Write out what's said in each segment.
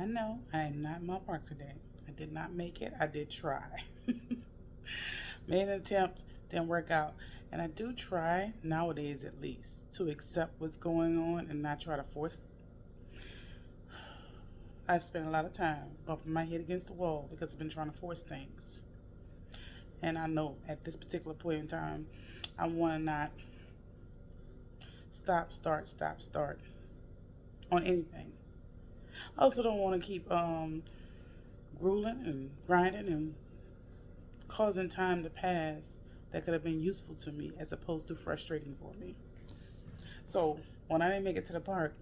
I know I am not my mark today. I did not make it. I did try. Made an attempt, didn't work out. And I do try, nowadays at least, to accept what's going on and not try to force. I spend a lot of time bumping my head against the wall because I've been trying to force things. And I know at this particular point in time, I want to not start on anything. I also don't want to keep grueling and grinding and causing time to pass that could have been useful to me as opposed to frustrating for me. So when I didn't make it to the park,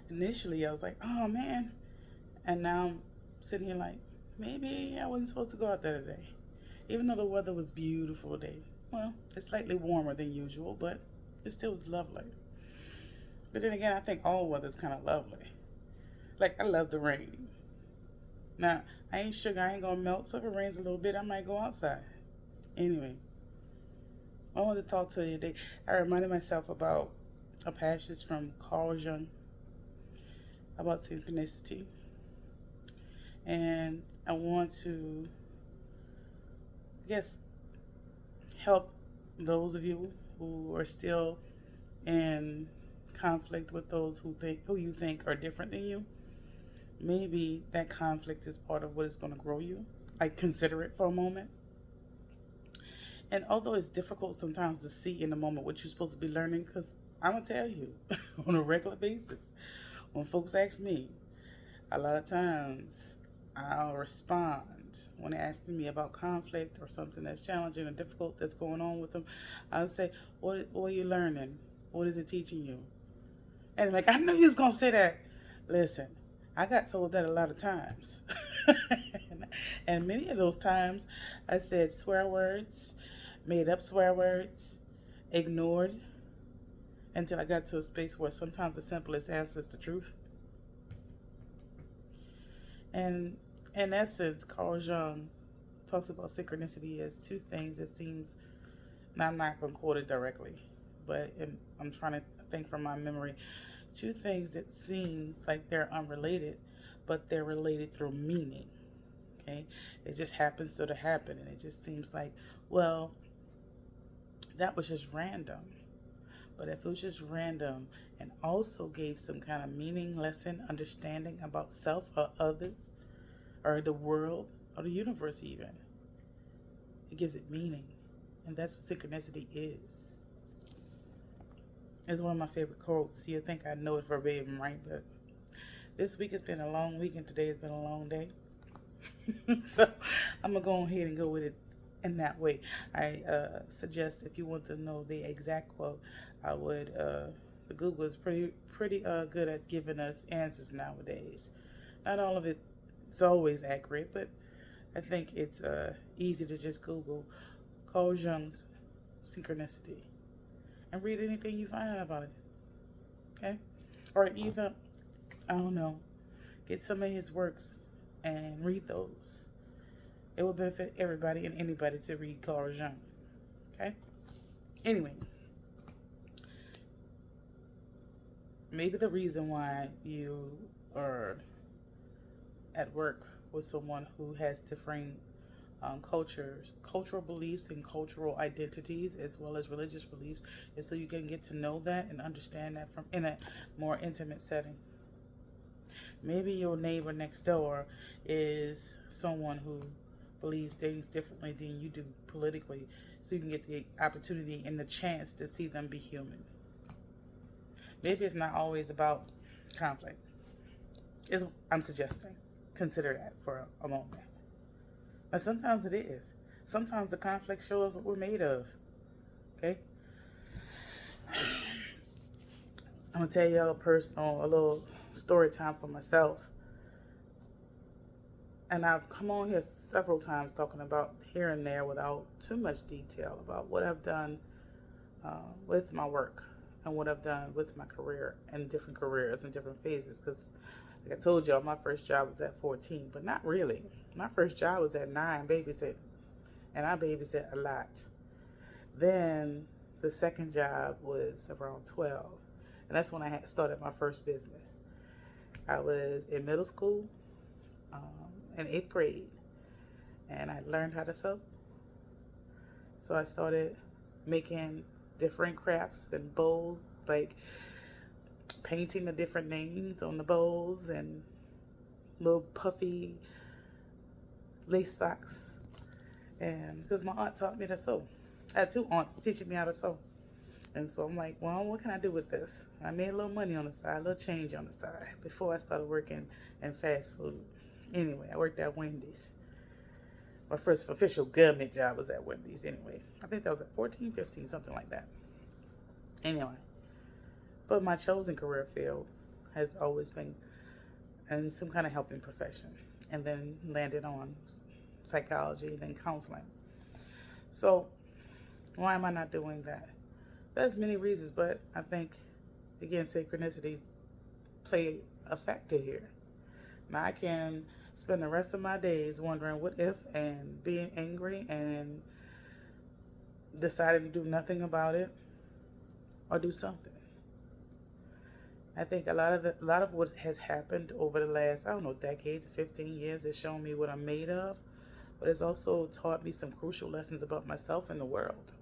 initially I was like, oh man. And now I'm sitting here like, maybe I wasn't supposed to go out there today. Even though the weather was beautiful today. Well, it's slightly warmer than usual, but it still was lovely. But then again, I think all weather's kind of lovely. Like, I love the rain. Now, I ain't sugar, I ain't gonna melt, so if it rains a little bit, I might go outside. Anyway, I wanted to talk to you today. I reminded myself about a passage from Carl Jung about synchronicity. And I want to, I guess, help those of you who are still in conflict with those who you think are different than you. Maybe that conflict is part of what is going to grow you. Like, consider it for a moment. And although it's difficult sometimes to see in the moment what you're supposed to be learning, because I'm going to tell you on a regular basis, when folks ask me, a lot of times I'll respond when they're asking me about conflict or something that's challenging or difficult that's going on with them. I'll say, what are you learning? What is it teaching you? And like, I knew you was going to say that. Listen, I got told that a lot of times. And many of those times I said swear words, made up swear words, ignored, until I got to a space where sometimes the simplest answer is the truth. And in essence, Carl Jung talks about synchronicity as two things. It seems, now I'm not going to quote it directly, but I'm trying to think from my memory. Two things that seems like they're unrelated, but they're related through meaning. Okay, it just happens to happen, and it just seems like, well, that was just random. But if it was just random and also gave some kind of meaning, lesson, understanding about self or others or the world or the universe even, it gives it meaning. And that's what synchronicity is. It's one of my favorite quotes. You think I know it verbatim, right? But this week has been a long week and today has been a long day. So I'm going to go ahead and go with it in that way. I suggest if you want to know the exact quote, I would. The Google is pretty good at giving us answers nowadays. Not all of it's always accurate, but I think it's easy to just Google Carl Jung's synchronicity and read anything you find out about it. Okay, or even, I don't know, get some of his works and read those. It will benefit everybody and anybody to read Carl Jung. Okay? Anyway, maybe the reason why you are at work with someone who has differing cultural beliefs, and cultural identities, as well as religious beliefs, is so you can get to know that and understand that from in a more intimate setting. Maybe your neighbor next door is someone who believes things differently than you do politically, so you can get the opportunity and the chance to see them be human. Maybe it's not always about conflict. I'm suggesting. Consider that for a moment. But sometimes it is. Sometimes the conflict shows what we're made of. Okay? I'm going to tell you a little story time for myself. And I've come on here several times talking about here and there without too much detail about what I've done with my work and what I've done with my career and different careers and different phases. Because, like I told y'all, my first job was at 14, but not really. My first job was at 9, babysitting, and I babysat a lot. Then the second job was around 12, and that's when I had started my first business. I was in middle school, in eighth grade, and I learned how to sew. So I started making different crafts and bowls, like painting the different names on the bowls and little puffy lace socks. And because my aunt taught me to sew, I had two aunts teaching me how to sew. And so I'm like, well, what can I do with this? I made a little money on the side, a little change on the side before I started working in fast food. Anyway, I worked at Wendy's. My first official government job was at Wendy's anyway. I think that was at 14, 15, something like that. Anyway, but my chosen career field has always been in some kind of helping profession, and then landed on psychology, then counseling. So why am I not doing that? There's many reasons, but I think, again, synchronicities play a factor here. Now I can spend the rest of my days wondering what if and being angry and deciding to do nothing about it or do something. I think a lot of what has happened over the last, I don't know, decades, 15 years has shown me what I'm made of, but it's also taught me some crucial lessons about myself and the world.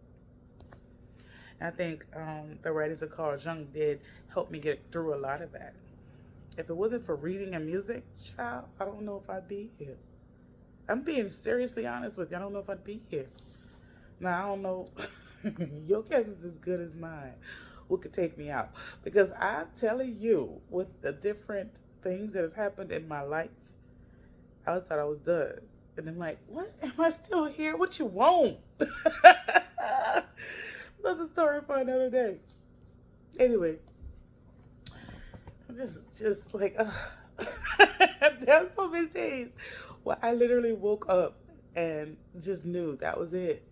And I think the writings of Carl Jung did help me get through a lot of that. If it wasn't for reading and music, child, I don't know if I'd be here. I'm being seriously honest with you. I don't know if I'd be here. Now, I don't know. Your guess is as good as mine. What could take me out? Because I'm telling you, with the different things that has happened in my life, I thought I was done. And I'm like, what? Am I still here? What you want? That's a story for another day. Anyway, I'm just like, there's so many days where I literally woke up and just knew that was it.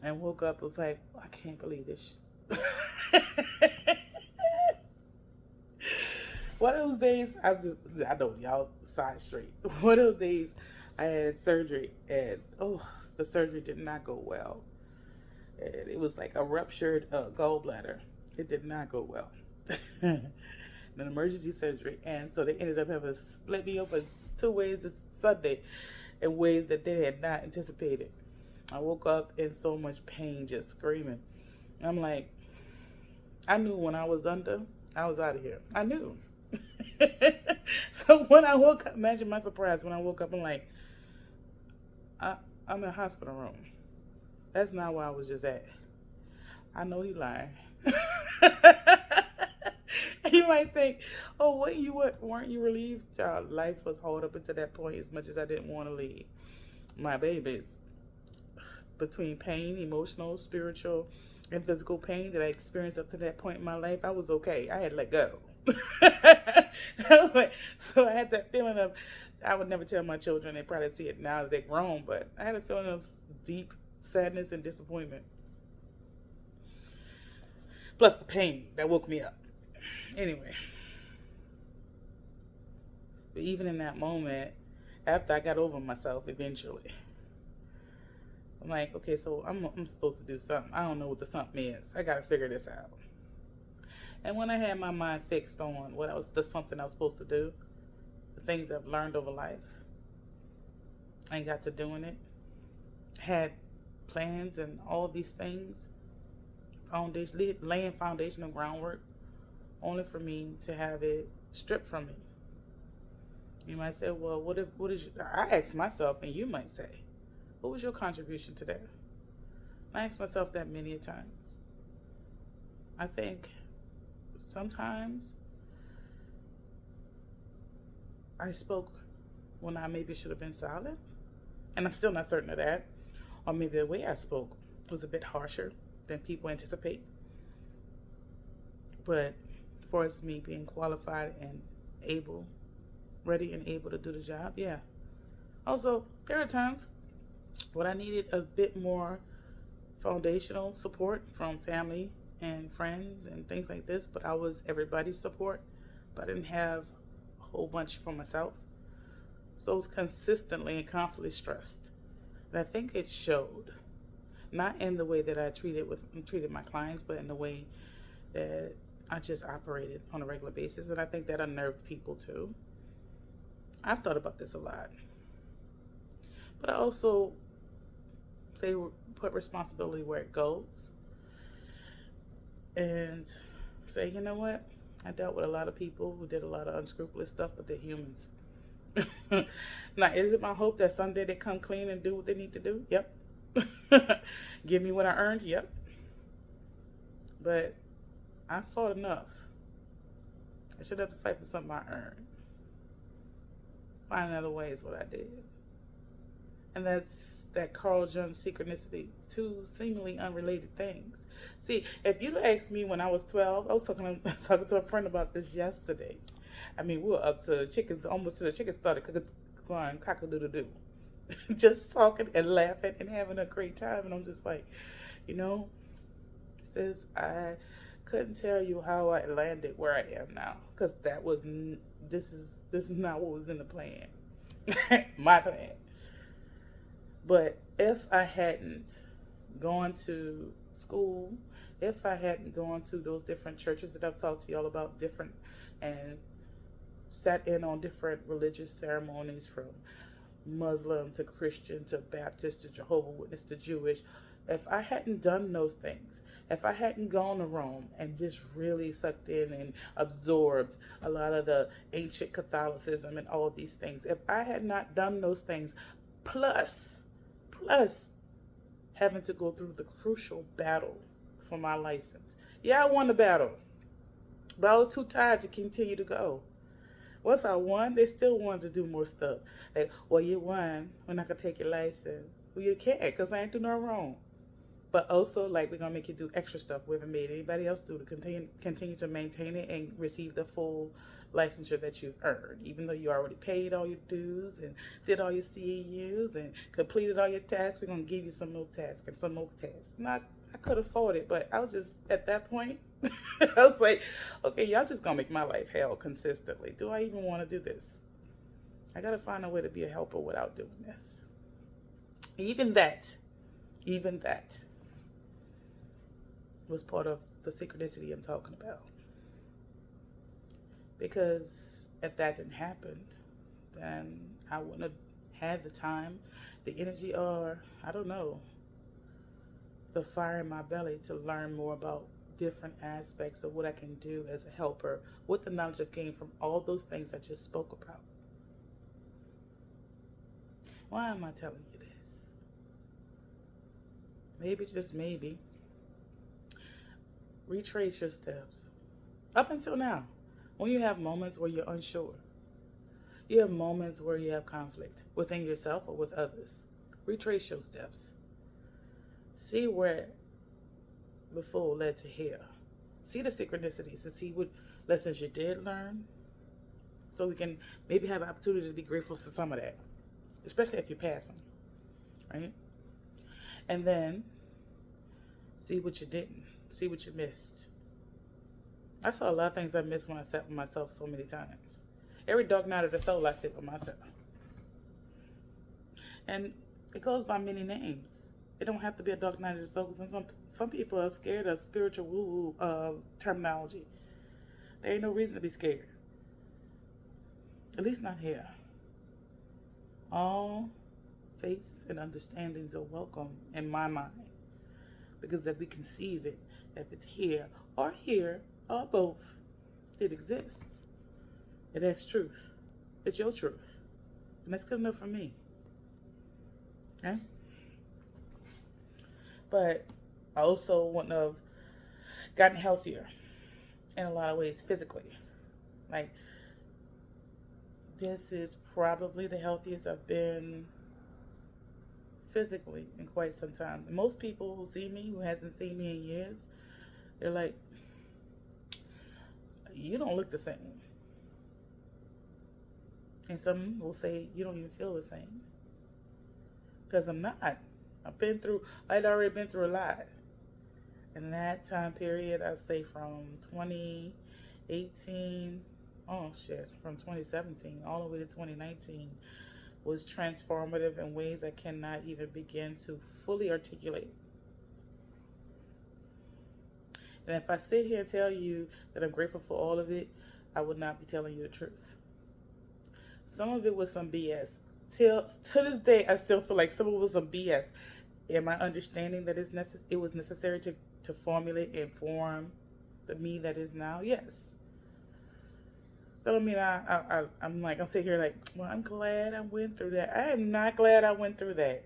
And woke up, was like, I can't believe this. One of those days, I know y'all side straight. One of those days, I had surgery, and the surgery did not go well. And it was like a ruptured gallbladder. It did not go well. An emergency surgery, and so they ended up having to split me open two ways this Sunday, in ways that they had not anticipated. I woke up in so much pain, just screaming. I'm like, I knew when I was under, I was out of here. I knew. So when I woke up, imagine my surprise when I woke up. I'm like, I'm in a hospital room. That's not where I was just at. I know he lying. You might think, oh, weren't you relieved? Child, life was hard up until that point, as much as I didn't want to leave. My babies, between pain, emotional, spiritual, and physical pain that I experienced up to that point in my life, I was okay. I had to let go. So I had that feeling of, I would never tell my children, they probably see it now that they're grown, but I had a feeling of deep sadness and disappointment. Plus the pain that woke me up. Anyway. But even in that moment, after I got over myself eventually, I'm like, okay, so I'm supposed to do something. I don't know what the something is. I got to figure this out. And when I had my mind fixed on what the something I was supposed to do, the things I've learned over life, I got to doing it, had plans and all these things, laying foundational groundwork, only for me to have it stripped from me. You might say, well, I asked myself, and you might say, what was your contribution today? I asked myself that many a times. I think sometimes I spoke when I maybe should have been silent, and I'm still not certain of that. Or maybe the way I spoke was a bit harsher than people anticipate. But for us, me being qualified and ready and able to do the job, yeah. Also, there are times when I needed a bit more foundational support from family and friends and things like this, but I was everybody's support, but I didn't have a whole bunch for myself. So I was consistently and constantly stressed. And I think it showed, not in the way that I treated my clients, but in the way that I just operated on a regular basis, and I think that unnerved people too. I've thought about this a lot, but I also play, put responsibility where it goes, and say, you know what? I dealt with a lot of people who did a lot of unscrupulous stuff, but they're humans. Now, is it my hope that someday they come clean and do what they need to do? Yep. Give me what I earned? Yep. But I fought enough. I should have to fight for something I earned. Find another way is what I did. And that's that Carl Jung synchronicity. It's two seemingly unrelated things. See, if you'd asked me when I was 12, I was talking to a friend about this yesterday. I mean, we were up to chickens, almost to the chickens started going cock-a-doodle-doo. Just talking and laughing and having a great time. And I'm just like, you know, sis, I couldn't tell you how I landed where I am now. Because this is not what was in the plan. My plan. But if I hadn't gone to school, if I hadn't gone to those different churches that I've talked to y'all about, different, and sat in on different religious ceremonies from Muslim to Christian to Baptist to Jehovah's Witness to Jewish, if I hadn't done those things, if I hadn't gone to Rome and just really sucked in and absorbed a lot of the ancient Catholicism and all these things, if I had not done those things, plus having to go through the crucial battle for my license. Yeah, I won the battle, but I was too tired to continue to go. Once I won, they still wanted to do more stuff. Like, well, you won. We're not going to take your license. Well, you can't because I ain't do no wrong. But also, like, we're going to make you do extra stuff we haven't made anybody else do to continue to maintain it and receive the full licensure that you've earned. Even though you already paid all your dues and did all your CEUs and completed all your tasks, we're going to give you some more tasks and some more tasks. Not I could afford it, but I was just, at that point, I was like, okay, y'all just going to make my life hell consistently. Do I even want to do this? I got to find a way to be a helper without doing this. Even that was part of the synchronicity I'm talking about. Because if that didn't happen, then I wouldn't have had the time, the energy, or, I don't know, the fire in my belly to learn more about different aspects of what I can do as a helper with the knowledge I've gained from all those things I just spoke about. Why am I telling you this? Maybe, just maybe, retrace your steps. Up until now, when you have moments where you're unsure, you have moments where you have conflict within yourself or with others, retrace your steps. See where before led to here. See the synchronicities and see what lessons you did learn, so we can maybe have an opportunity to be grateful for some of that, especially if you pass them, right? And then see what you didn't, see what you missed. I saw a lot of things I missed when I sat with myself so many times. Every dark night of the soul, I sit with myself. And it goes by many names. It don't have to be a dark night of the soul, because some people are scared of spiritual woo-woo terminology. There ain't no reason to be scared. At least not here. All faiths and understandings are welcome in my mind. Because if we conceive it, if it's here or both, it exists. It has truth. It's your truth. And that's good enough for me. Okay? But I also wouldn't have gotten healthier in a lot of ways physically. Like, this is probably the healthiest I've been physically in quite some time. And most people who see me, who hasn't seen me in years, they're like, you don't look the same. And some will say, you don't even feel the same. Because I'm not. I'd already been through a lot. In that time period, I'd say from 2018, from 2017 all the way to 2019 was transformative in ways I cannot even begin to fully articulate. And if I sit here and tell you that I'm grateful for all of it, I would not be telling you the truth. Some of it was some BS. Till to this day, I still feel like some of it was some BS. Am I understanding that it was necessary to formulate and form the me that is now? Yes. That don't mean I'm sitting here like, well, I'm glad I went through that. I am not glad I went through that.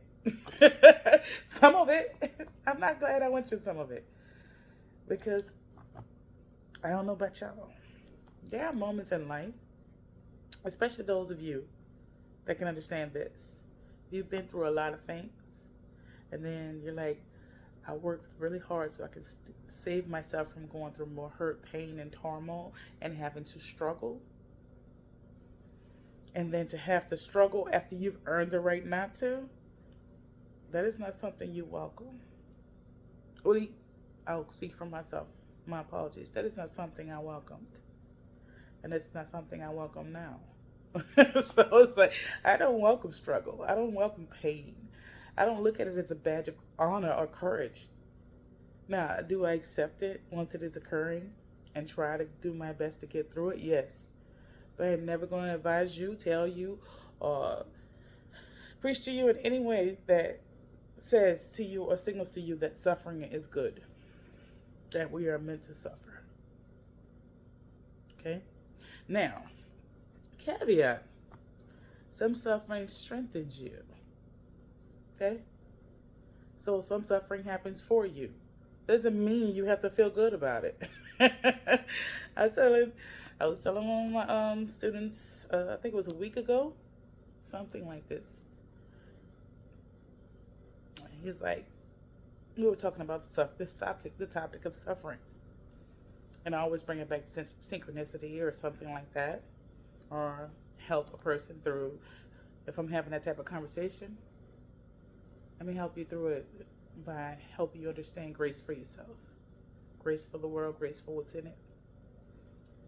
Some of it, I'm not glad I went through some of it because I don't know about y'all. There are moments in life, especially those of you that can understand this. You've been through a lot of things, and then you're like, I worked really hard so I could save myself from going through more hurt, pain, and turmoil and having to struggle. And then to have to struggle after you've earned the right not to, that is not something you welcome. Really, I'll speak for myself. My apologies. That is not something I welcomed. And it's not something I welcome now. So it's like, I don't welcome struggle. I don't welcome pain. I don't look at it as a badge of honor or courage. Now, do I accept it once it is occurring and try to do my best to get through it? Yes. But I'm never going to advise you, tell you, or preach to you in any way that says to you or signals to you that suffering is good, that we are meant to suffer. Okay? Now, caveat, some suffering strengthens you. Okay? So some suffering happens for you. Doesn't mean you have to feel good about it. I was telling one of my students, I think it was a week ago, something like this. He's like, we were talking about the topic of suffering. And I always bring it back to synchronicity or something like that, or help a person through. If I'm having that type of conversation, let me help you through it by helping you understand grace for yourself, grace for the world, grace for what's in it.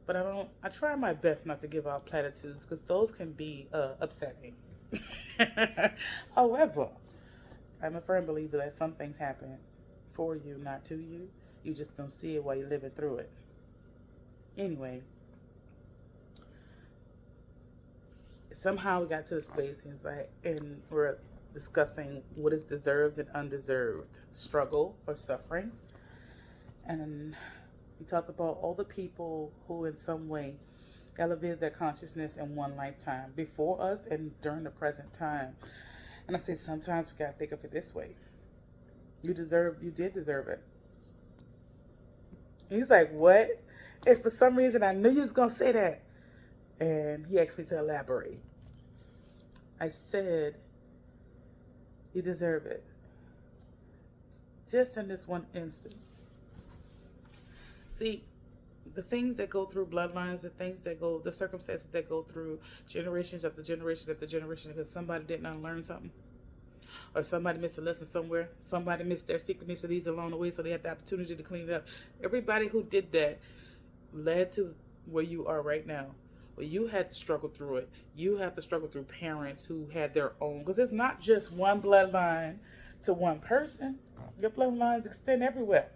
But I try my best not to give out platitudes because those can be upsetting. However, I'm a firm believer that some things happen for you, not to you. You just don't see it while you're living through it. Anyway, somehow we got to the space and we're discussing what is deserved and undeserved struggle or suffering. And we talked about all the people who in some way elevated their consciousness in one lifetime before us and during the present time. And I say sometimes we gotta think of it this way. You did deserve it. He's like, what? And for some reason I knew you was gonna say that. And he asked me to elaborate. I said, you deserve it. Just in this one instance. See, the things that go through bloodlines, the circumstances that go through generations after generation after generation because somebody didn't unlearn something. Or somebody missed a lesson somewhere. Somebody missed their synchronicities along the way so they had the opportunity to clean it up. Everybody who did that led to where you are right now. Well, you had to struggle through it. You have to struggle through parents who had their own. Because it's not just one bloodline to one person. Your bloodlines extend everywhere.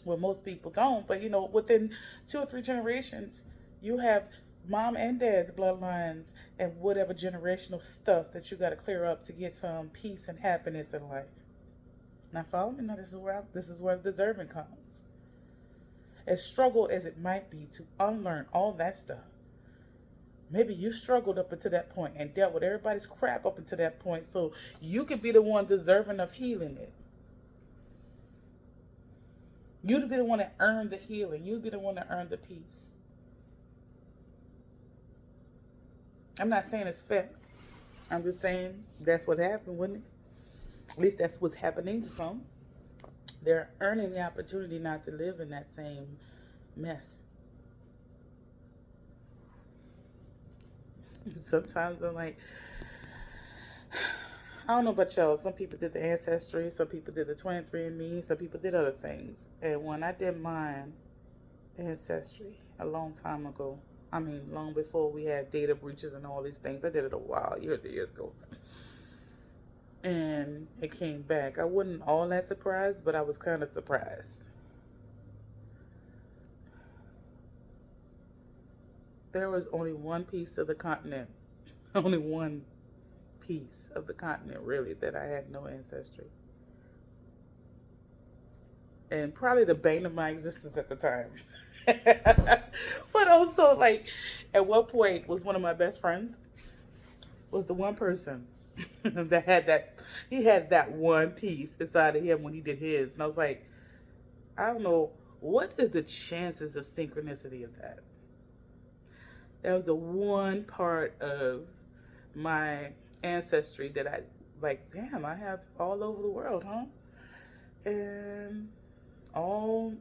Well, most people don't. But, within 2 or 3 generations, you have mom and dad's bloodlines and whatever generational stuff that you got to clear up to get some peace and happiness in life. Now, follow me. Now, this is where the deserving comes. As struggle as it might be to unlearn all that stuff, maybe you struggled up until that point and dealt with everybody's crap up until that point, so you could be the one deserving of healing it. You'd be the one that earned the healing. You'd be the one that earned the peace. I'm not saying it's fair. I'm just saying that's what happened, wouldn't it? At least that's what's happening to some. They're earning the opportunity not to live in that same mess. Sometimes I'm like, I don't know about y'all. Some people did the Ancestry. Some people did the 23andMe. Some people did other things. And when I did mine, Ancestry, a long time ago, long before we had data breaches and all these things. I did it a while, years and years ago. And it came back. I wasn't all that surprised, but I was kind of surprised. there was only one piece of the continent, only one piece of the continent really, that I had no ancestry. And probably the bane of my existence at the time. But also, like, at one point, was one of my best friends was the one person that had that. He had that one piece inside of him when he did his, and I was like, I don't know what is the chances of synchronicity of that. That was the one part of my ancestry that I like. Damn, I have all over the world, huh? And all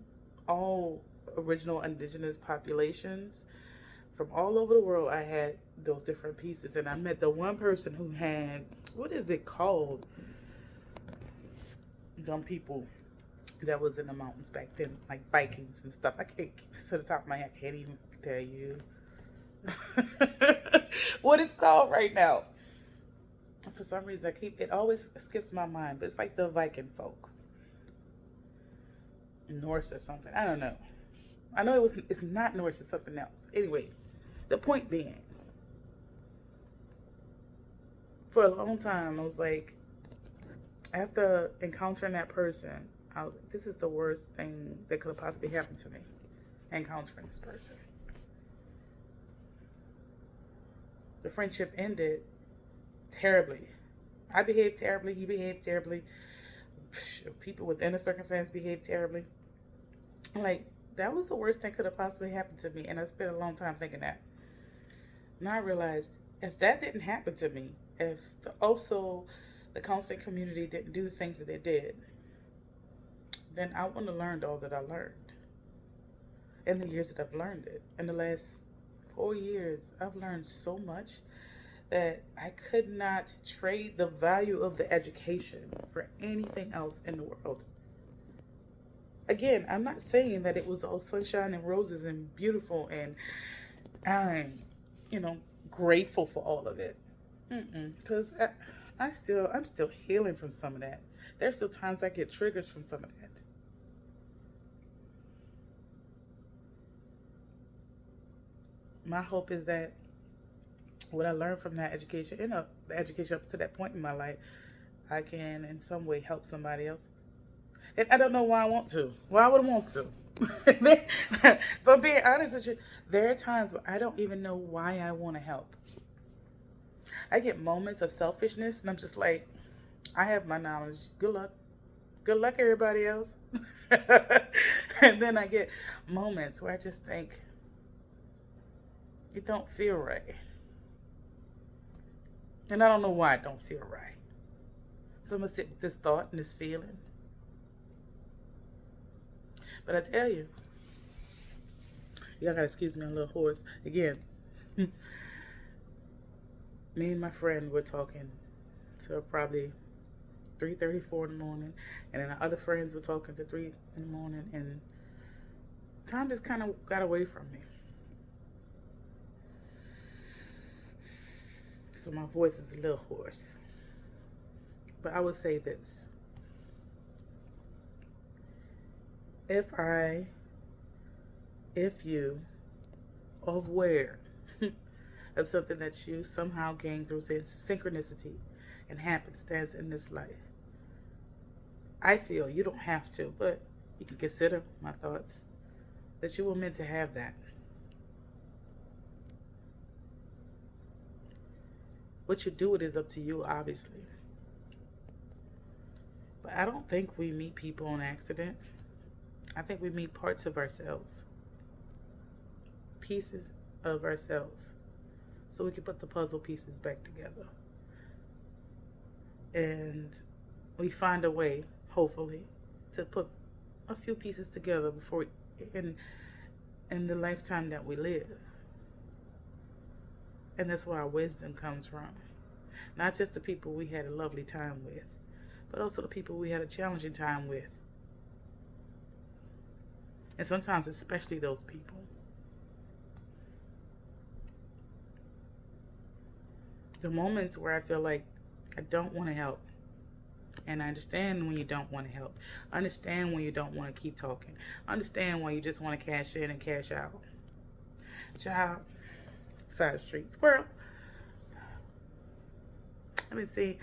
all original indigenous populations from all over the world, I had those different pieces, and I met the one person who had, what is it called, dumb people that was in the mountains back then, like Vikings and stuff. I can't, to the top of my head, I can't even tell you what it's called right now. For some reason, it always skips my mind, but it's like the Viking folk, Norse or something. I don't know. I know it's not Norse, it's something else. Anyway, the point being, for a long time, I was like, after encountering that person, I was like, this is the worst thing that could have possibly happened to me, encountering this person. The friendship ended terribly. I behaved terribly. He behaved terribly. People within the circumstance behaved terribly. Like, that was the worst thing could have possibly happened to me. And I spent a long time thinking that. Now I realize, if that didn't happen to me, if also the counseling community didn't do the things that they did, then I wouldn't have learned all that I learned in the years that I've learned it. In the last 4 years, I've learned so much that I could not trade the value of the education for anything else in the world. Again, I'm not saying that it was all sunshine and roses and beautiful, and I'm, grateful for all of it. Because I'm still healing from some of that. There's still times I get triggers from some of that. My hope is that what I learned from that education, the education up to that point in my life, I can in some way help somebody else. And I don't know why I want to. Why would I want to? If I'm being honest with you, there are times where I don't even know why I want to help. I get moments of selfishness, and I'm just like, I have my knowledge. Good luck. Good luck, everybody else. And then I get moments where I just think, it don't feel right. And I don't know why it don't feel right. So I'm going to sit with this thought and this feeling. But I tell you, y'all got to excuse me, I'm a little hoarse. Again, me and my friend were talking till probably 3:34 in the morning. And then our other friends were talking to 3 in the morning. And time just kind of got away from me. So my voice is a little hoarse. But I would say this. If you are aware of something that you somehow gained through synchronicity and happenstance in this life, I feel you don't have to, but you can consider my thoughts, that you were meant to have that. What you do with it is up to you, obviously. But I don't think we meet people on accident. I think we meet parts of ourselves, pieces of ourselves, so we can put the puzzle pieces back together. And we find a way, hopefully, to put a few pieces together before in the lifetime that we live. And that's where our wisdom comes from. Not just the people we had a lovely time with, but also the people we had a challenging time with. And sometimes especially those people. The moments where I feel like I don't want to help. And I understand when you don't want to help. I understand when you don't want to keep talking. I understand when you just want to cash in and cash out. Child, Side street. Squirrel. Let me see.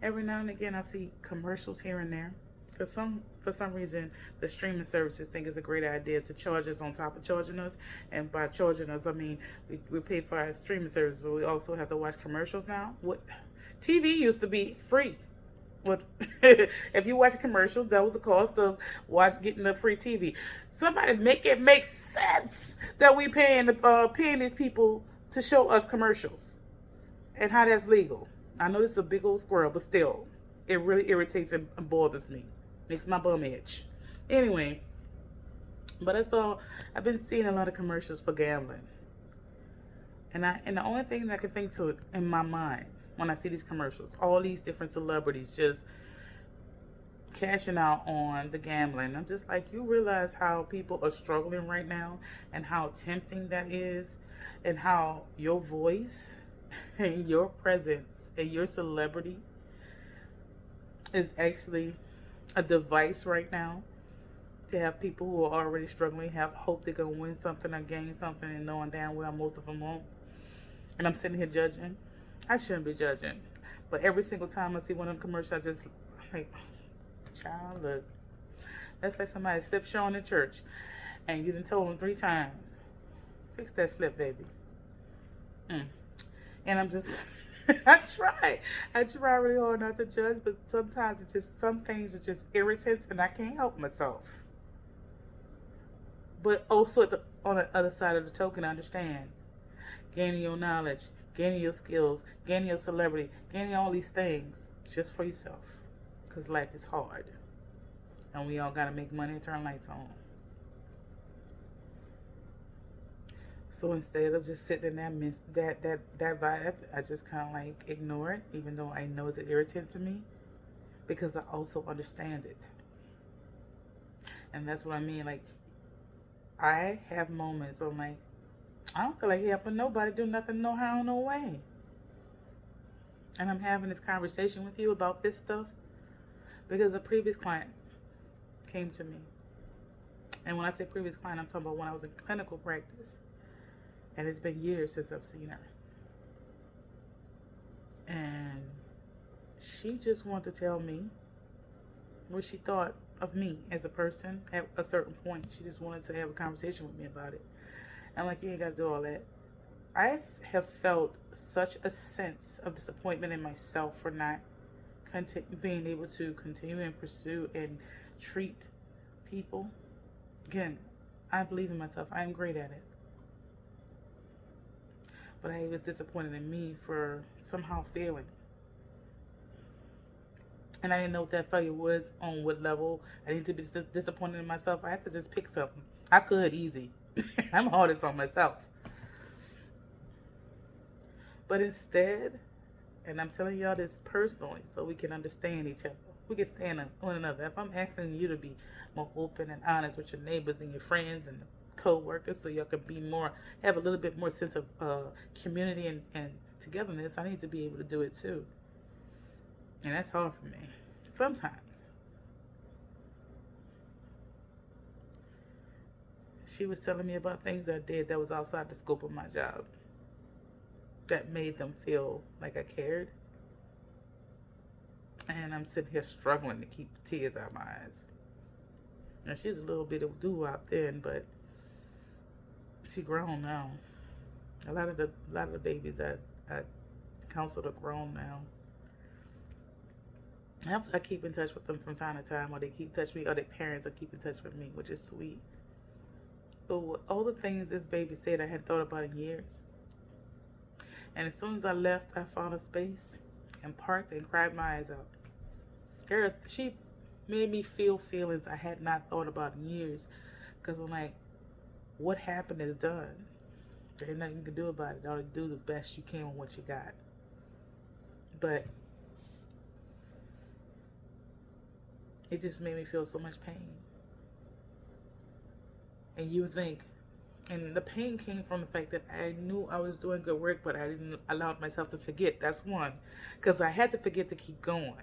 Every now and again, I see commercials here and there. Cause for some reason, the streaming services think it's a great idea to charge us on top of charging us. And by charging us, I mean we pay for our streaming service, but we also have to watch commercials now. What TV used to be free. What if you watch commercials? That was the cost of getting the free TV. Somebody make it make sense that we paying these people to show us commercials and how that's legal. I know this is a big old squirrel, but still, it really irritates and bothers me. Makes my bum itch. Anyway, but that's all. I've been seeing a lot of commercials for gambling, and the only thing that I can think to in my mind when I see these commercials, all these different celebrities just cashing out on the gambling. I'm just like, you realize how people are struggling right now, and how tempting that is, and how your voice and your presence and your celebrity is actually a device right now to have people who are already struggling have hope they're going to win something or gain something, and knowing damn well most of them won't. And I'm sitting here judging. I shouldn't be judging. But every single time I see one of them commercials, I just like, child, look. That's like somebody slip showing in church and you done told them 3 times. Fix that slip, baby. And I'm just, I try really hard not to judge, but sometimes it's just, some things are just irritants and I can't help myself. But also on the other side of the token, I understand. Gaining your knowledge, gaining your skills, gaining your celebrity, gaining all these things just for yourself. Because life is hard. And we all got to make money and turn lights on. So instead of just sitting in that vibe, I just kind of like ignore it, even though I know it's an irritant to me, because I also understand it. And that's what I mean. Like, I have moments where I'm like, I don't feel like helping nobody do nothing, no how, no way. And I'm having this conversation with you about this stuff because a previous client came to me. And when I say previous client, I'm talking about when I was in clinical practice. And it's been years since I've seen her. And she just wanted to tell me what she thought of me as a person at a certain point. She just wanted to have a conversation with me about it. I'm like, you ain't got to do all that. I have felt such a sense of disappointment in myself for not being able to continue and pursue and treat people. Again, I believe in myself. I am great at it. But I was disappointed in me for somehow failing. And I didn't know what that failure was, on what level. I need to be disappointed in myself. I had to just pick something. I could easy. I'm hardest on myself. But instead, and I'm telling y'all this personally so we can understand each other. We can stand on one another. If I'm asking you to be more open and honest with your neighbors and your friends and co-workers so y'all can be more, have a little bit more sense of community and togetherness, I need to be able to do it too. And that's hard for me sometimes. She was telling me about things I did that was outside the scope of my job that made them feel like I cared. And I'm sitting here struggling to keep the tears out of my eyes. And she was a little bit of doo-wop then, but she grown now. A lot of the babies I counseled are grown now. I keep in touch with them from time to time, or they keep in touch with me, or their parents will keep in touch with me, which is sweet. But all the things this baby said I hadn't thought about in years. And as soon as I left, I found a space and parked and cried my eyes out. She made me feel feelings I had not thought about in years. Because I'm like, what happened is done. There's nothing you can do about it. All you do the best you can with what you got. But it just made me feel so much pain. And you would think, and the pain came from the fact that I knew I was doing good work, but I didn't allow myself to forget. That's one. Because I had to forget to keep going.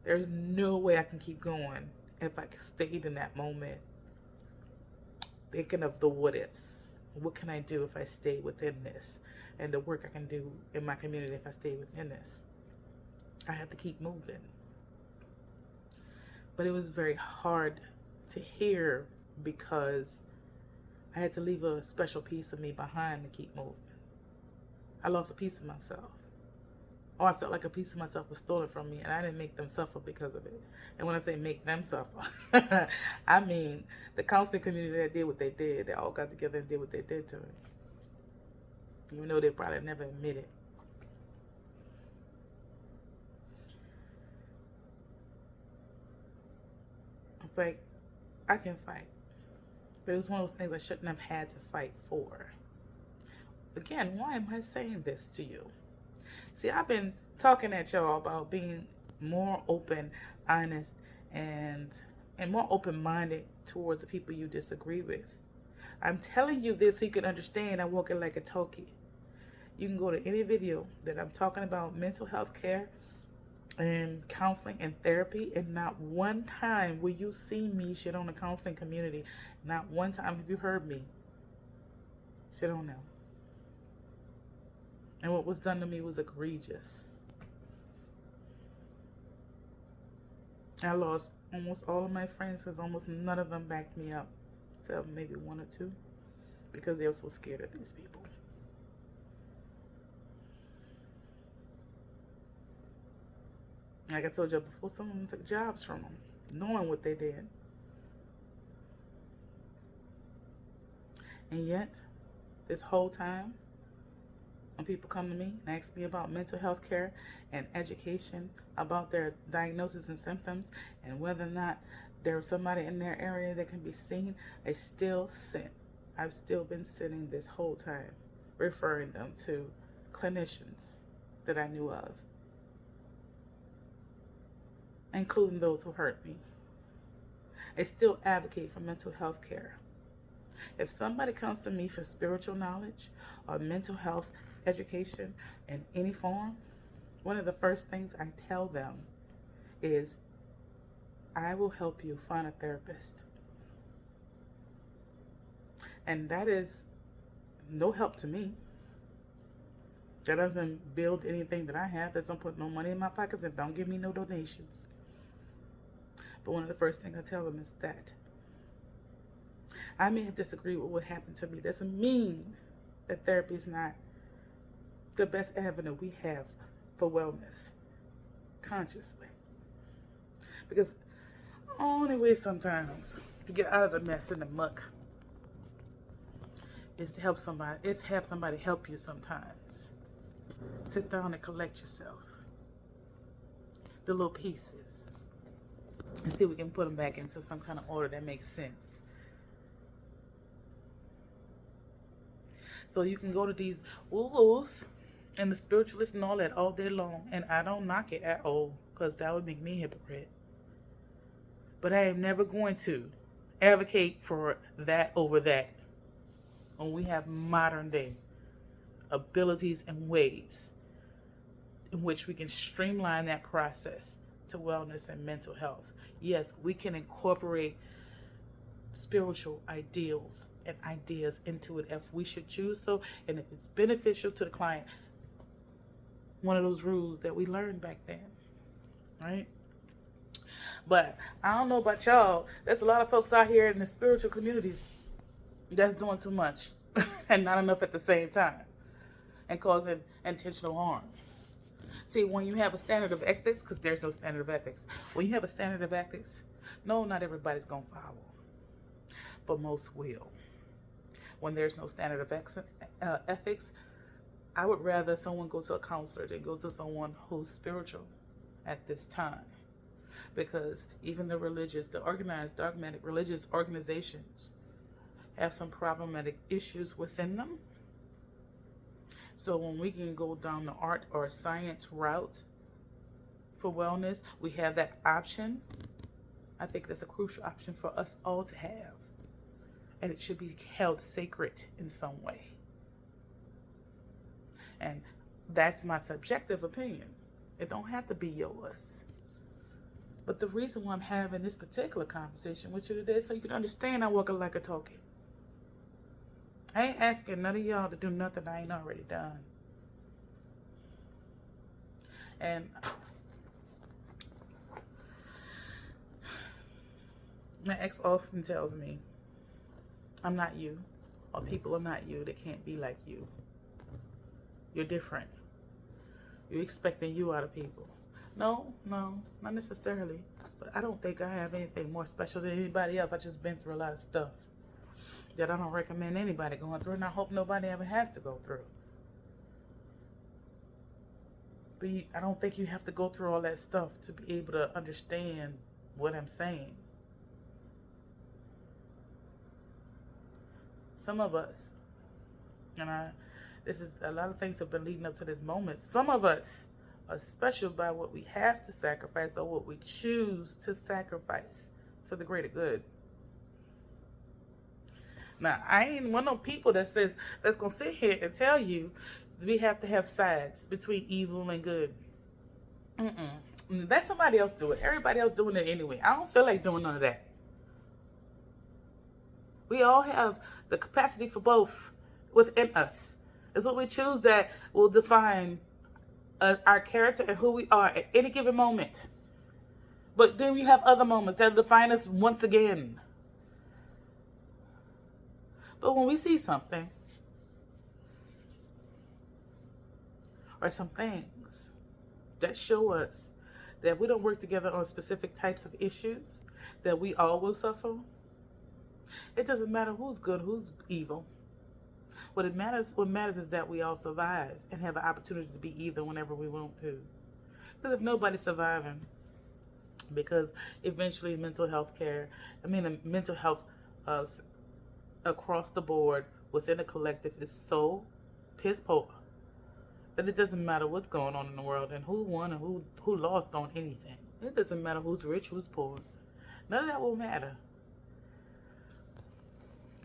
There's no way I can keep going if I stayed in that moment thinking of the what ifs. What can I do if I stay within this? And the work I can do in my community if I stay within this. I have to keep moving. But it was very hard to hear because I had to leave a special piece of me behind to keep moving. I lost a piece of myself. Or I felt like a piece of myself was stolen from me, and I didn't make them suffer because of it. And when I say make them suffer, I mean the counseling community that did what they did. They all got together and did what they did to me. Even though they probably never admit it. It's like, I can fight. But it was one of those things I shouldn't have had to fight for. Again, why am I saying this to you? See, I've been talking at y'all about being more open, honest, and more open-minded towards the people you disagree with. I'm telling you this so you can understand I'm walking like a talkie. You can go to any video that I'm talking about mental health care and counseling and therapy, and not one time will you see me shit on the counseling community. Not one time have you heard me shit on them. And what was done to me was egregious. I lost almost all of my friends because almost none of them backed me up, except maybe one or two, because they were so scared of these people. Like I told you before, some of them took jobs from them, knowing what they did. And yet, this whole time, when people come to me and ask me about mental health care and education about their diagnosis and symptoms and whether or not there's somebody in their area that can be seen, I still sit. I've still been sitting this whole time, referring them to clinicians that I knew of, including those who hurt me. I still advocate for mental health care. If somebody comes to me for spiritual knowledge or mental health education in any form, one of the first things I tell them is, I will help you find a therapist. And that is no help to me. That doesn't build anything that I have. That doesn't put no money in my pockets and don't give me no donations. But one of the first things I tell them is that I may have disagreed with what happened to me. That doesn't mean that therapy is not the best avenue we have for wellness consciously. Because the only way sometimes to get out of the mess and the muck is to help somebody. It's have somebody help you sometimes. Sit down and collect yourself. The little pieces. And see if we can put them back into some kind of order that makes sense. So you can go to these woo-woos and the spiritualists and all that all day long. And I don't knock it at all, because that would make me a hypocrite. But I am never going to advocate for that over that when we have modern day abilities and ways in which we can streamline that process to wellness and mental health. Yes, we can incorporate spiritual ideals and ideas into it if we should choose so, and if it's beneficial to the client. One of those rules that we learned back then, right? But I don't know about y'all. There's a lot of folks out here in the spiritual communities that's doing too much and not enough at the same time, and causing intentional harm. See, when you have a standard of ethics, because there's no standard of ethics, when you have a standard of ethics, no, not everybody's going to follow, but most will. When there's no standard of ethics, I would rather someone go to a counselor than go to someone who's spiritual at this time. Because even the organized, dogmatic religious organizations have some problematic issues within them. So when we can go down the art or science route for wellness, we have that option. I think that's a crucial option for us all to have. And it should be held sacred in some way. And that's my subjective opinion. It don't have to be yours. But the reason why I'm having this particular conversation with you today is so you can understand I'm walking like a talkie. I ain't asking none of y'all to do nothing I ain't already done. And my ex often tells me, I'm not you, or people are not you. They can't be like you. You're different. You're expecting you out of people. No, not necessarily. But I don't think I have anything more special than anybody else. I just been through a lot of stuff that I don't recommend anybody going through, and I hope nobody ever has to go through. But I don't think you have to go through all that stuff to be able to understand what I'm saying. Some of us, this is a lot of things have been leading up to this moment. Some of us are special by what we have to sacrifice or what we choose to sacrifice for the greater good. Now, I ain't one of those people that's gonna sit here and tell you we have to have sides between evil and good. Let somebody else do it. Everybody else doing it anyway. I don't feel like doing none of that. We all have the capacity for both within us. It's what we choose that will define our character and who we are at any given moment. But then we have other moments that define us once again. But when we see something or some things that show us that we don't work together on specific types of issues, that we all will suffer, it doesn't matter who's good, who's evil. What matters is that we all survive and have an opportunity to be either whenever we want to. Because if nobody's surviving, because eventually mental health across the board within a collective is so piss poor that it doesn't matter what's going on in the world and who won and who lost on anything. It doesn't matter who's rich, who's poor. None of that will matter.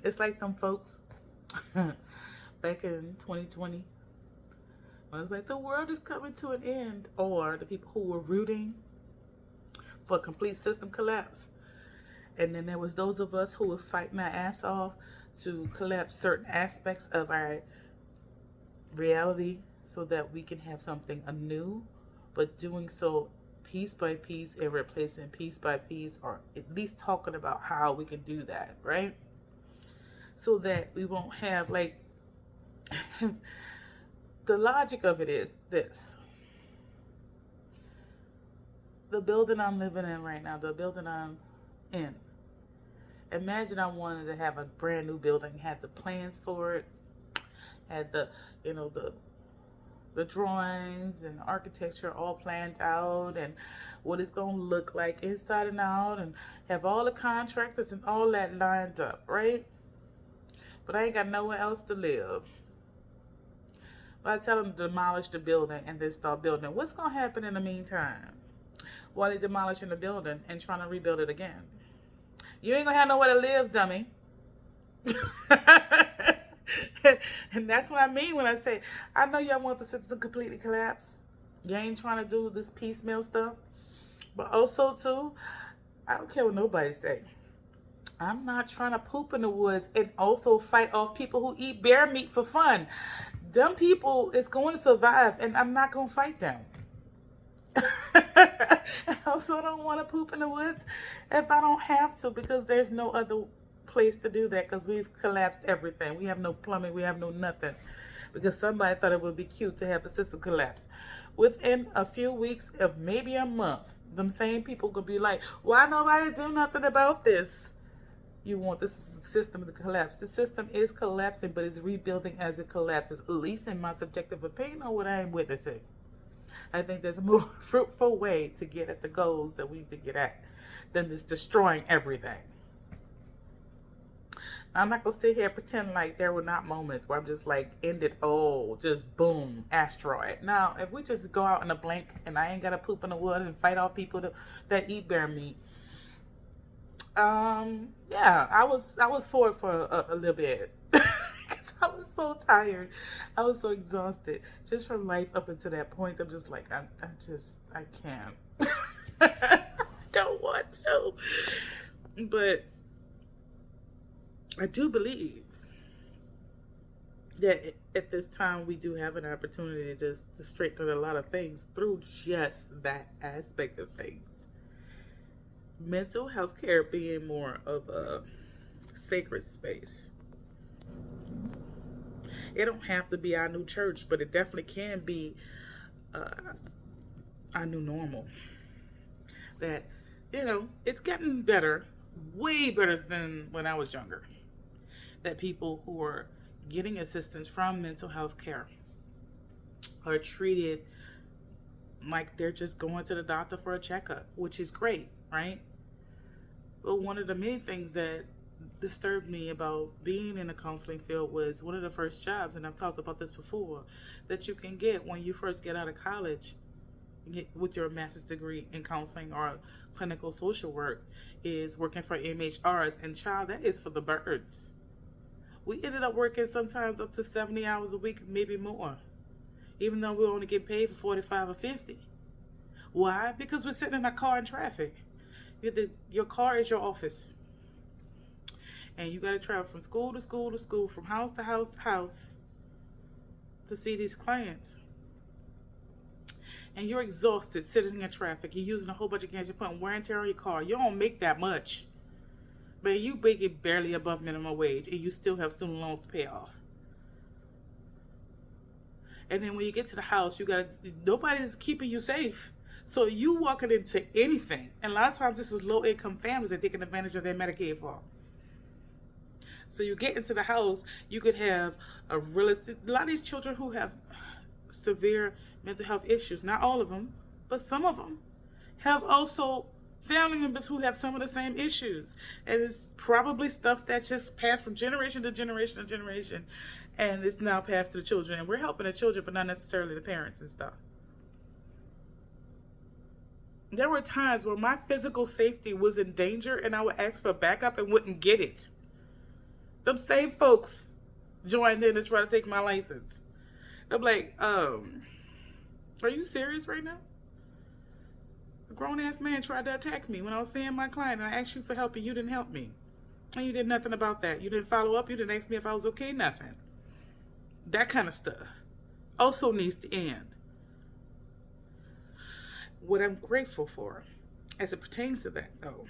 It's like them folks back in 2020 when it's like the world is coming to an end, or the people who were rooting for a complete system collapse. And then there was those of us who were fighting our ass off to collapse certain aspects of our reality so that we can have something anew, but doing so piece by piece and replacing piece by piece, or at least talking about how we can do that, right? So that we won't have like the logic of it is this. The building I'm living in right now, the building I'm in. Imagine I wanted to have a brand new building, had the plans for it, had the drawings and architecture all planned out and what it's going to look like inside and out, and have all the contractors and all that lined up, right? But I ain't got nowhere else to live. But I tell them to demolish the building and then start building. What's going to happen in the meantime while they're demolishing the building and trying to rebuild it again? You ain't going to have nowhere to live, dummy. And that's what I mean when I say, I know y'all want the system to completely collapse. You ain't trying to do this piecemeal stuff. But also, too, I don't care what nobody say. I'm not trying to poop in the woods and also fight off people who eat bear meat for fun. Them people is going to survive, and I'm not going to fight them. I also don't want to poop in the woods if I don't have to, because there's no other place to do that, because we've collapsed everything. We have no plumbing, we have no nothing, because somebody thought it would be cute to have the system collapse. Within a few weeks of maybe a month, them same people could be like, why nobody do nothing about this? You want this system to collapse. The system is collapsing, but it's rebuilding as it collapses, at least in my subjective opinion or what I am witnessing. I think there's a more fruitful way to get at the goals that we need to get at than just destroying everything. I'm not going to sit here and pretend like there were not moments where I'm just like, ended, just boom, asteroid. Now, if we just go out in a blink and I ain't got to poop in the wood and fight off people that eat bear meat, yeah, I was for it for a little bit. Because I was so tired. I was so exhausted just from life up until that point. I'm just like, I can't. I don't want to. But I do believe that at this time we do have an opportunity to straighten a lot of things through just that aspect of things. Mental health care being more of a sacred space. It don't have to be our new church, but it definitely can be our new normal. That, it's getting better, way better than when I was younger. That people who are getting assistance from mental health care are treated like they're just going to the doctor for a checkup, which is great, right? But one of the main things that disturbed me about being in the counseling field was one of the first jobs, and I've talked about this before, that you can get when you first get out of college with your master's degree in counseling or clinical social work is working for MHRs. And child, that is for the birds. We ended up working sometimes up to 70 hours a week, maybe more, even though we only get paid for 45 or 50. Why? Because we're sitting in a car in traffic. Your car is your office. And you got to travel from school to school to school, from house to house to house to see these clients. And you're exhausted sitting in traffic. You're using a whole bunch of gas. You're putting wear and tear on your car. You don't make that much. But you make it barely above minimum wage, and you still have student loans to pay off. And then when you get to the house, nobody's keeping you safe. So you walking into anything. And a lot of times this is low income families that are taking advantage of their Medicaid for. So you get into the house, you could have a lot of these children who have severe mental health issues. Not all of them, but some of them have also family members who have some of the same issues. And it's probably stuff that just passed from generation to generation to generation. And it's now passed to the children. And we're helping the children, but not necessarily the parents and stuff. There were times where my physical safety was in danger and I would ask for backup and wouldn't get it. Them same folks joined in to try to take my license. I'm like, are you serious right now? A grown-ass man tried to attack me when I was seeing my client, and I asked you for help and you didn't help me. And you did nothing about that. You didn't follow up. You didn't ask me if I was okay, nothing. That kind of stuff also needs to end. What I'm grateful for, as it pertains to that, though,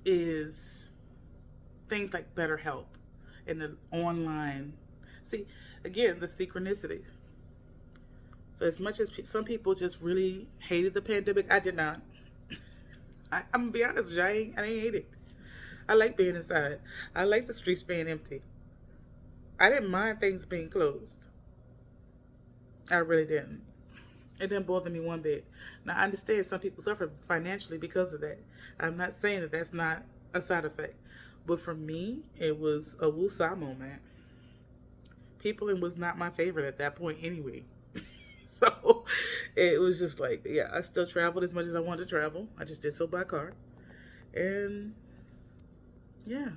is things like BetterHelp and the online. See, again, the synchronicity. So as much as some people just really hated the pandemic, I did not. I'm going to be honest with you, I ain't hate it. I like being inside. I like the streets being empty. I didn't mind things being closed. I really didn't. It didn't bother me one bit. Now, I understand some people suffer financially because of that. I'm not saying that that's not a side effect. But for me, it was a woosah moment. Peopling was not my favorite at that point anyway. So it was just like, yeah, I still traveled as much as I wanted to travel. I just did so by car. And yeah.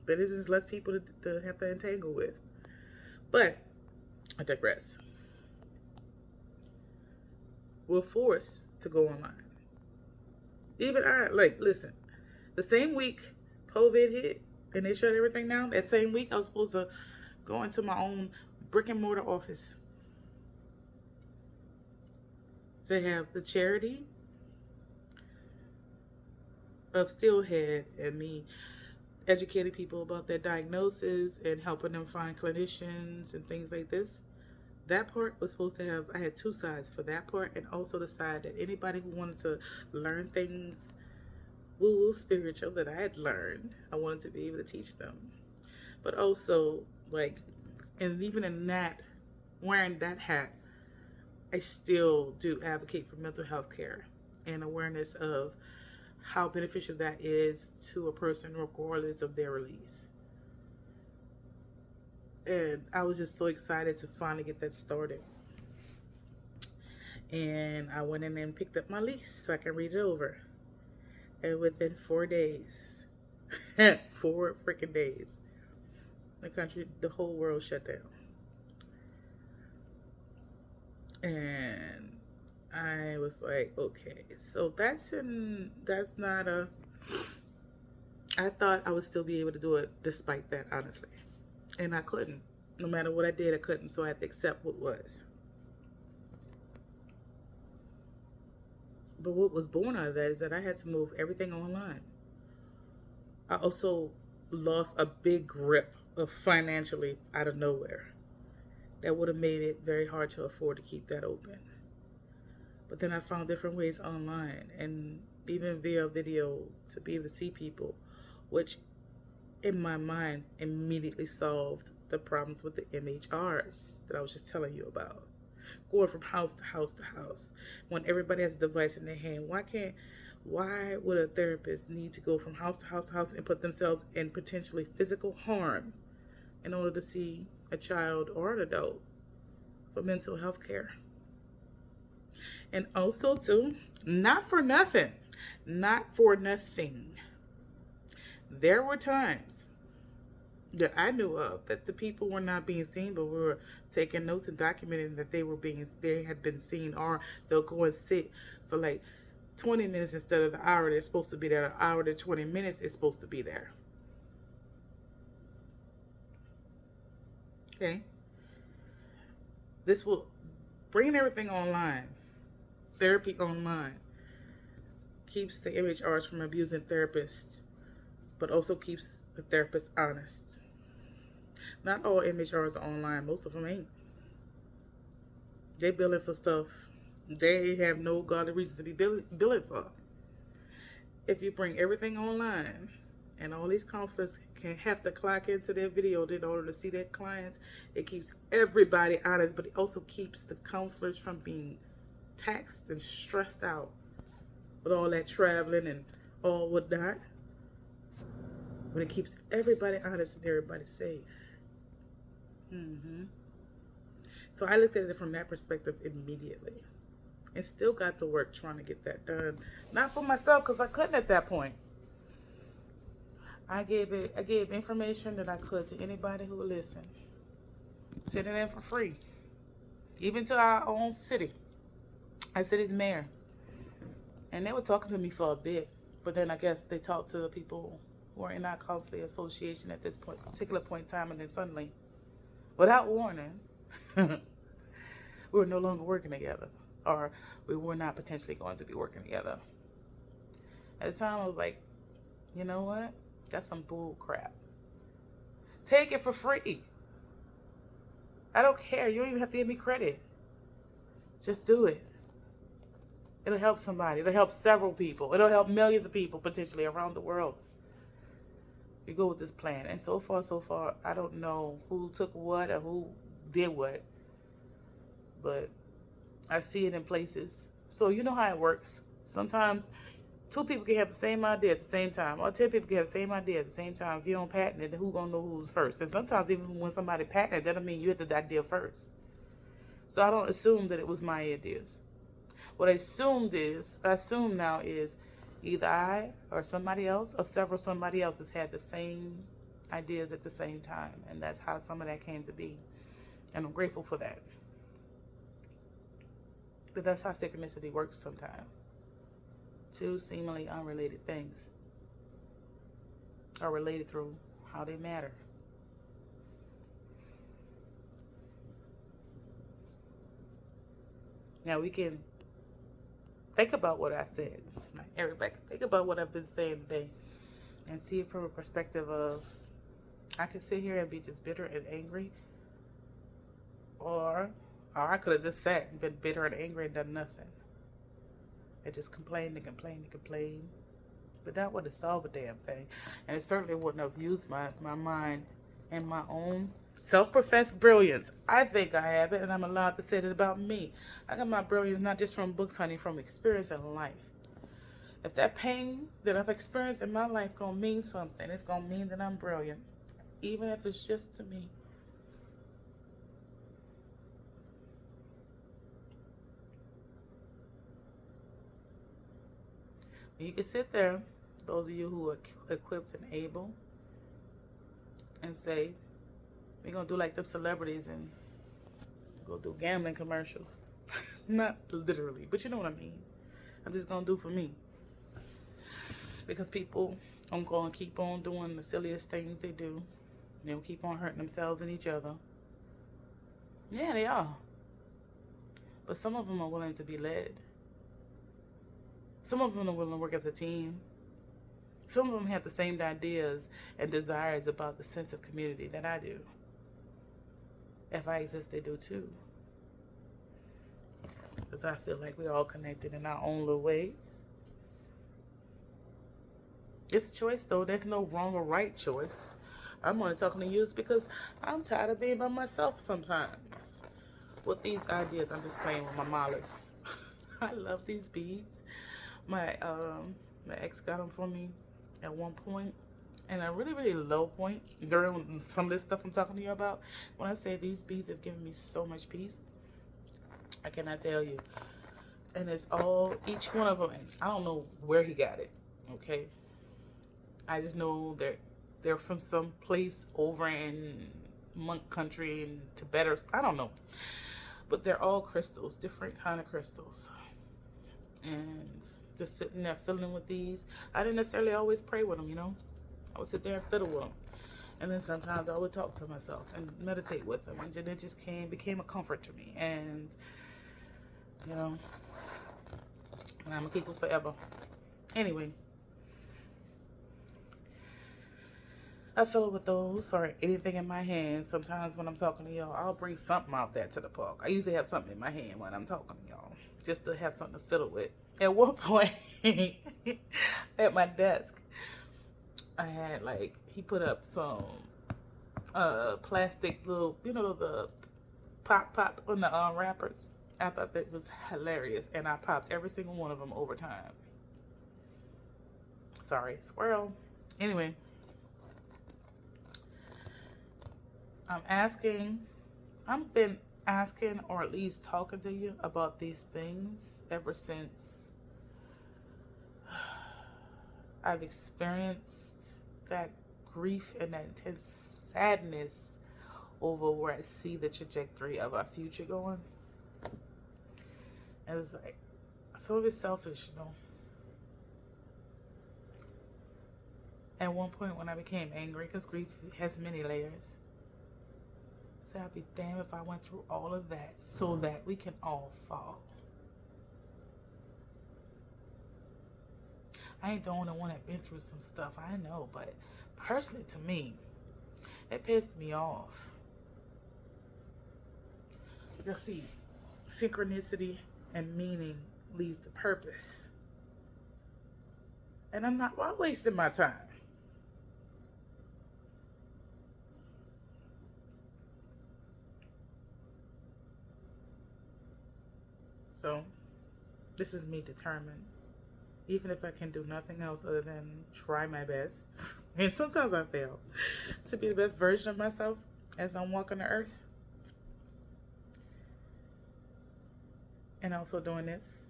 But it was just less people to have to entangle with. But I digress. We're forced to go online. Even listen, the same week COVID hit and they shut everything down, that same week I was supposed to go into my own brick and mortar office to have the charity of Steelhead and me educating people about their diagnosis and helping them find clinicians and things like this. That part was supposed to have, I had two sides for that part, and also the side that anybody who wanted to learn things woo-woo spiritual that I had learned, I wanted to be able to teach them. But also, and even in that, wearing that hat, I still do advocate for mental health care and awareness of how beneficial that is to a person regardless of their release. And I was just so excited to finally get that started. And I went in and picked up my lease so I can read it over. And within 4 days, 4 freaking days, the whole world shut down. And I was like, okay, so I thought I would still be able to do it despite that, honestly. And I couldn't. No matter what I did, I couldn't. So I had to accept what was. But what was born out of that is that I had to move everything online. I also lost a big grip of financially out of nowhere. That would have made it very hard to afford to keep that open. But then I found different ways online and even via video to be able to see people, which in my mind immediately solved the problems with the MHRs that I was just telling you about. Going from house to house to house. When everybody has a device in their hand, why would a therapist need to go from house to house to house and put themselves in potentially physical harm in order to see a child or an adult for mental health care? And also too, not for nothing, there were times that I knew of that the people were not being seen, but we were taking notes and documenting that they had been seen, or they'll go and sit for like 20 minutes instead of the hour they're supposed to be there. An hour to 20 minutes is supposed to be there. Okay. This will bring everything online. Therapy online keeps the MHRs from abusing therapists, but also keeps the therapist honest. Not all MHRs are online. Most of them ain't. They billing for stuff they have no godly reason to be billing for. If you bring everything online, and all these counselors can have to clock into their video in order to see their clients, it keeps everybody honest, but it also keeps the counselors from being taxed and stressed out with all that traveling and all whatnot. But it keeps everybody honest and everybody safe. So I looked at it from that perspective immediately, and still got to work trying to get that done. Not for myself, because I couldn't at that point. I gave information that I could to anybody who would listen. Sent it in for free, even to our own city, our city's mayor. And they were talking to me for a bit, but then I guess they talked to the people who are in our counseling association at this particular point in time, and then suddenly, without warning, we were no longer working together, or we were not potentially going to be working together. At the time, I was like, you know what? That's some bull crap. Take it for free. I don't care. You don't even have to give me credit. Just do it. It'll help somebody. It'll help several people. It'll help millions of people potentially around the world. You go with this plan. And so far, I don't know who took what or who did what. But I see it in places. So you know how it works. Sometimes 2 people can have the same idea at the same time, or 10 people can have the same idea at the same time. If you don't patent it, then who gonna know who's first? And sometimes even when somebody patent it, that doesn't mean you had the idea first. So I don't assume that it was my ideas. What I assume now is either I or somebody else or several somebody else has had the same ideas at the same time, and that's how some of that came to be. And I'm grateful for that. But that's how synchronicity works sometimes. 2 seemingly unrelated things are related through how they matter. Now we can think about what I said. Everybody can think about what I've been saying today and see it from a perspective of, I could sit here and be just bitter and angry, or I could have just sat and been bitter and angry and done nothing. I just complained and complained and complained. But that wouldn't solve a damn thing. And it certainly wouldn't have used my mind and my own self-professed brilliance. I think I have it, and I'm allowed to say it about me. I got my brilliance not just from books, honey, from experience in life. If that pain that I've experienced in my life gonna mean something, it's gonna mean that I'm brilliant. Even if it's just to me. You can sit there, those of you who are equipped and able, and say, we're going to do like them celebrities and go do gambling commercials. Not literally, but you know what I mean. I'm just going to do for me. Because people, I'm going to keep on doing the silliest things they do. They'll keep on hurting themselves and each other. Yeah, they are. But some of them are willing to be led. Some of them are willing to work as a team. Some of them have the same ideas and desires about the sense of community that I do. If I exist, they do too. Because I feel like we're all connected in our own little ways. It's a choice, though. There's no wrong or right choice. I'm only talking to you because I'm tired of being by myself sometimes. With these ideas, I'm just playing with my mollas. I love these beads. My ex got them for me at one point, and a really, really low point during some of this stuff I'm talking to you about. When I say these beads have given me so much peace, I cannot tell you. And it's all, each one of them, I don't know where he got it, okay? I just know they're from some place over in Monk Country and Tibet, or I don't know. But they're all crystals, different kind of crystals. And just sitting there fiddling with these. I didn't necessarily always pray with them, you know. I would sit there and fiddle with them. And then sometimes I would talk to myself and meditate with them. And it just became a comfort to me. And, you know, I'm going to keep it forever. Anyway. I fiddle with those or anything in my hand. Sometimes when I'm talking to y'all, I'll bring something out there to the park. I usually have something in my hand when I'm talking to y'all, just to have something to fiddle with. At one point, at my desk, I had he put up some plastic little, the pop on the wrappers. I thought that was hilarious, and I popped every single one of them over time. Sorry, squirrel. Anyway. I've been asking or at least talking to you about these things ever since I've experienced that grief and that intense sadness over where I see the trajectory of our future going. And it's like, some of it's selfish, At one point when I became angry, because grief has many layers, so I'd be damned if I went through all of that so that we can all fall. I ain't the only one that been through some stuff, I know, but personally to me, it pissed me off. Because see, synchronicity and meaning leads to purpose. And I'm not wasting my time. So, this is me determined. Even if I can do nothing else other than try my best, and sometimes I fail, to be the best version of myself as I'm walking the earth. And also doing this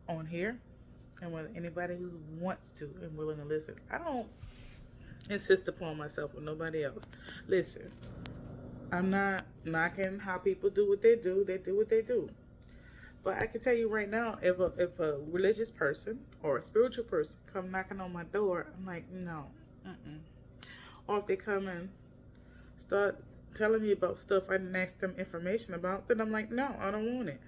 on here, and with anybody who wants to and willing to listen. I don't insist upon myself with nobody else. Listen, I'm not knocking how people do what they do. They do what they do. But I can tell you right now, if a religious person or a spiritual person come knocking on my door, I'm like, no. Or if they come and start telling me about stuff I didn't ask them information about, then I'm like, no, I don't want it.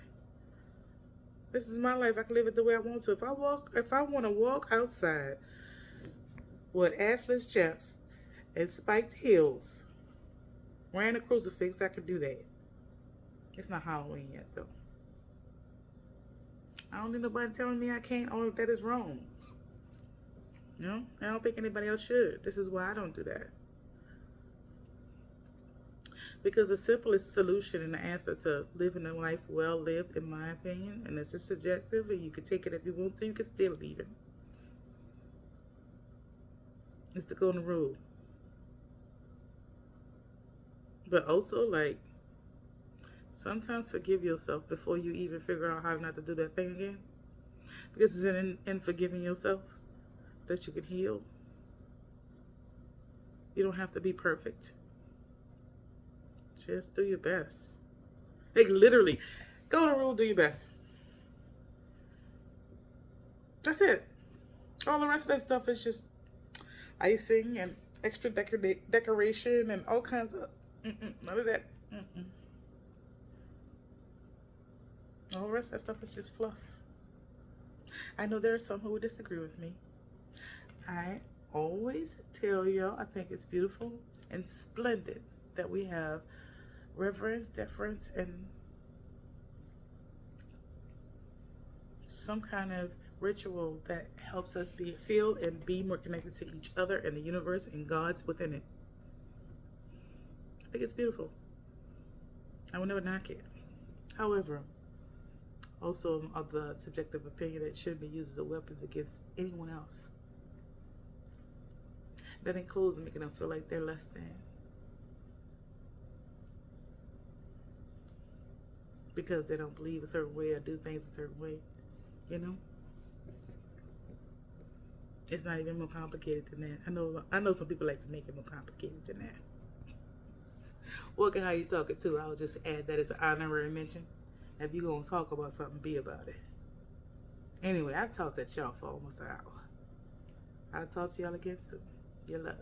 This is my life. I can live it the way I want to. If I want to walk outside with assless chaps and spiked heels, wearing a crucifix, I could do that. It's not Halloween yet, though. I don't need nobody telling me I can't or that is wrong. I don't think anybody else should. This is why I don't do that. Because the simplest solution and the answer to living a life well lived, in my opinion, and this is subjective, and you can take it if you want to, you can still leave it, is the golden rule. But also, sometimes forgive yourself before you even figure out how not to do that thing again. Because it's in forgiving yourself that you can heal. You don't have to be perfect. Just do your best. Literally, golden rule, do your best. That's it. All the rest of that stuff is just icing and extra decoration and all kinds of none of that. All the rest of that stuff is just fluff. I know there are some who would disagree with me. I always tell y'all I think it's beautiful and splendid that we have reverence, deference, and some kind of ritual that helps us feel and be more connected to each other and the universe and God's within it. I think it's beautiful. I will never knock it. However, also I'm of the subjective opinion that it shouldn't be used as a weapon against anyone else. That includes making them feel like they're less than. Because they don't believe a certain way or do things a certain way. You know? It's not even more complicated than that. I know some people like to make it more complicated than that. Look at how you talking too. I'll just add that as an honorary mention. If you're going to talk about something, be about it. Anyway, I've talked at y'all for almost an hour. I'll talk to y'all again soon. You're loved.